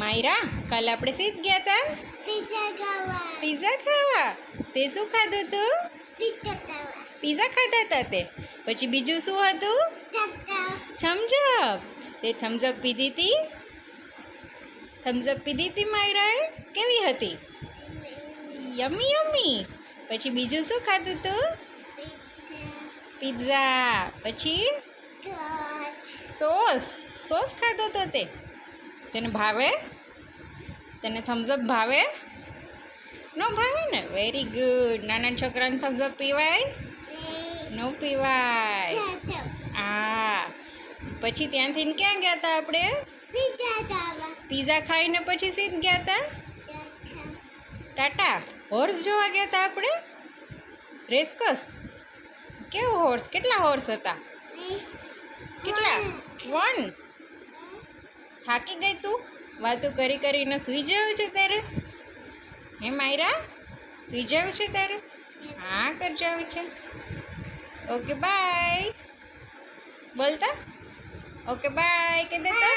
માયરા, કાલે આપણે સીધ ગયા હતા પિઝા ખાવા. તે શું ખાધું તું? પિઝા ખાધા હતા તે. પછી બીજું શું હતું? થમ્સઅપ. તે થમ્સઅપ પીધી હતી? થમ્સઅપ પીધી હતી માયરાએ? કેવી હતી? યમી યમી. પછી બીજું શું ખાધું તું? પિઝા. પછી સોસ ખાધો તો તે. તને ભાવે? તને થમ્સઅપ ભાવે? ન ભાવે ને? Very good. નાના છોકરાને થમ્સઅપ પીવાય? ન પીવાય. હા. પછી ત્યાંથી ક્યાં ગયા હતા આપણે? પિઝા ખાઈને પછી સીધ ગયા હતા ટાટા. હોર્સ જોવા ગયા હતા આપણે? રેસકસ. કેવો હોર્સ? કેટલા હોર્સ હતા? કેટલા? 1. થાકી ગઈ તું? વાતું કરી કરીને સૂઈ જવું છે તારે? હે માયરા, સૂઈ જવું છે તારે? હા કર જવું છે. ઓકે બાય બોલતા. ઓકે બાય કે દેતા.